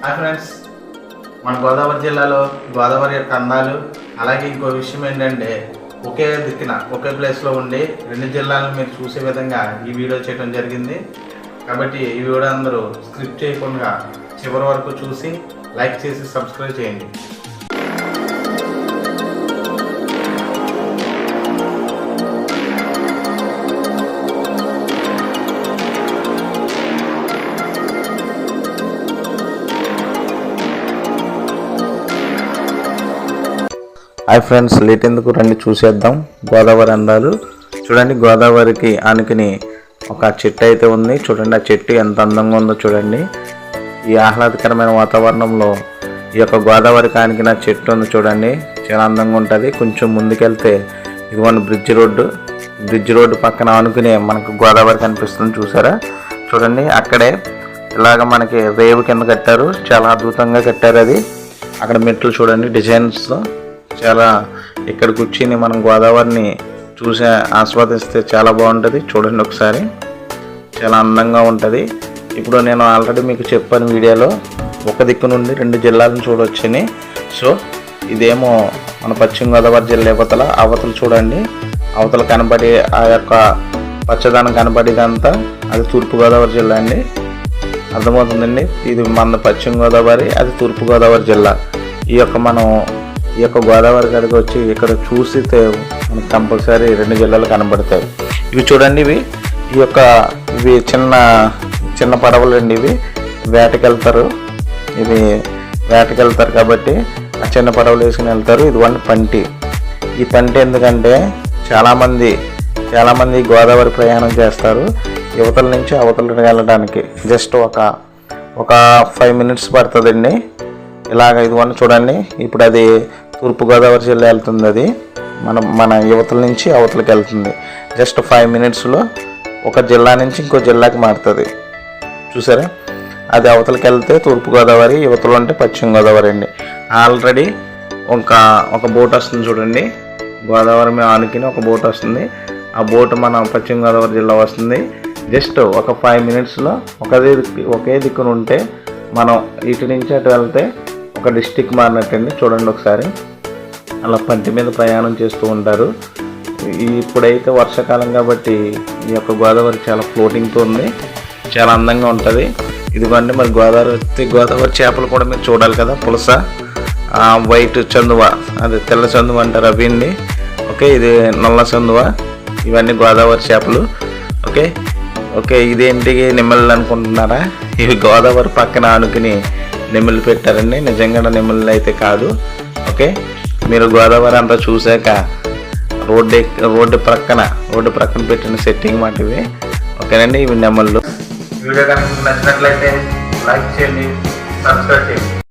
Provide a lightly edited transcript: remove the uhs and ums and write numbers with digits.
Hi friends, మన గోదావరి జిల్లాలో గోదావరి యొక్క అందాలు, అలాగే ఇంకో విషయం ఏంటంటే ఒకే దిక్కున ఒకే ప్లేస్లో ఉండి రెండు జిల్లాలను మీరు చూసే విధంగా ఈ వీడియో చేయడం జరిగింది. కాబట్టి ఈ వీడియో అందరూ స్క్రిప్ట్ చేయకుండా చివరి వరకు చూసి లైక్ చేసి సబ్స్క్రైబ్ చేయండి. హాయ్ ఫ్రెండ్స్, లేట్ ఎందుకు రండి చూసేద్దాం గోదావరి అందాలు. చూడండి, గోదావరికి ఆనుకుని ఒక చెట్టు అయితే ఉంది. చూడండి, ఆ చెట్టు ఎంత అందంగా ఉందో చూడండి. ఈ ఆహ్లాదకరమైన వాతావరణంలో ఈ యొక్క గోదావరికి ఆనుకుని చెట్టు ఉంది చూడండి, చాలా అందంగా ఉంటుంది. కొంచెం ముందుకెళ్తే ఇదిగోండి బ్రిడ్జ్ రోడ్డు పక్కన ఆనుకుని మనకు గోదావరి కనిపిస్తుంది. చూసారా? చూడండి, అక్కడే ఇలాగ మనకి రేవు కింద కట్టారు, చాలా అద్భుతంగా కట్టారు. అది అక్కడ మెట్లు చూడండి డిజైన్స్తో. చాలా ఇక్కడ కూర్చుని మనం గోదావరిని చూసి ఆస్వాదిస్తే చాలా బాగుంటుంది. చూడండి ఒకసారి, చాలా అందంగా ఉంటుంది. ఇప్పుడు నేను ఆల్రెడీ మీకు చెప్పాను వీడియోలో, ఒక దిక్కు నుండి రెండు జిల్లాలను చూడవచ్చని. సో ఇదేమో మన పశ్చిమ గోదావరి జిల్లా అవతల చూడండి, అవతల కనబడి ఆ యొక్క పచ్చదనం కనబడేదంతా అది తూర్పుగోదావరి జిల్లా అండి. అర్థమవుతుందండి? ఇది మన పశ్చిమ గోదావరి, అది తూర్పుగోదావరి జిల్లా. ఈ యొక్క గోదావరి గడికి వచ్చి ఇక్కడ చూసితే మనకు కంపల్సరీ రెండు జిల్లాలు కనబడతాయి. ఇవి చూడండి, ఇవి చిన్న పడవలు అండి. ఇవి వేటకెళ్తారు కాబట్టి ఆ చిన్న పడవలు వేసుకుని వెళ్తారు. ఇది పంటి. ఈ పంటి ఎందుకంటే చాలామంది గోదావరి ప్రయాణం చేస్తారు. యువతల నుంచి అవతల వెళ్ళడానికి జస్ట్ ఒక 5 minutes పడుతుందండి. ఇలాగ ఇది చూడండి, ఇప్పుడు అది తూర్పుగోదావరి జిల్లా వెళ్తుంది. అది మన యువతల నుంచి అవతలకి వెళ్తుంది. జస్ట్ 5 minutesలో ఒక జిల్లా నుంచి ఇంకో జిల్లాకి మారుతుంది. చూసారా? అది అవతలకి వెళ్తే తూర్పుగోదావరి, యువతలో అంటే పశ్చిమ గోదావరి అండి. ఆల్రెడీ ఒక బోట్ వస్తుంది చూడండి, గోదావరి మీద ఆనుకుని ఒక బోట్ వస్తుంది. ఆ బోట్ మన పశ్చిమ గోదావరి జిల్లా వస్తుంది. జస్ట్ ఒక 5 minutesలో ఒకే దిక్కున ఉంటే మనం ఇటు నుంచి అటు వెళ్తే ఒక డిస్టిక్ మారినట్టండి. చూడండి ఒకసారి, అలా పంటి మీద ప్రయాణం చేస్తూ ఉంటారు. ఇప్పుడైతే వర్షాకాలం కాబట్టి ఈ యొక్క గోదావరి చాలా ఫ్లోటింగ్తో ఉంది, చాలా అందంగా ఉంటుంది. ఇదిగోండి, మరి గోదావరి చేపలు కూడా మీరు చూడాలి కదా. పులస, వైట్ చందువ, అది తెల్ల చందువ అంటారు అవి అండి. ఓకే, ఇది నల్ల చందువ, ఇవన్నీ గోదావరి చేపలు. ఓకే, ఇదేంటి నెమ్మలు అనుకుంటున్నారా? ఇవి గోదావరి పక్కన ఆనుకుని నెమ్మలు పెట్టారండి. నిజంగా నెమ్మలు అయితే కాదు. ఓకే, మీరు గోదావరి అంతా చూశాక రోడ్డు ప్రక్కన పెట్టిన సెట్టింగ్ మాట ఇవి. ఓకేనండి, ఇవి నెమ్మలు. వీడియో కనుక నచ్చినట్లయితే లైక్ చేయండి, సబ్స్క్రైబ్ చేయండి.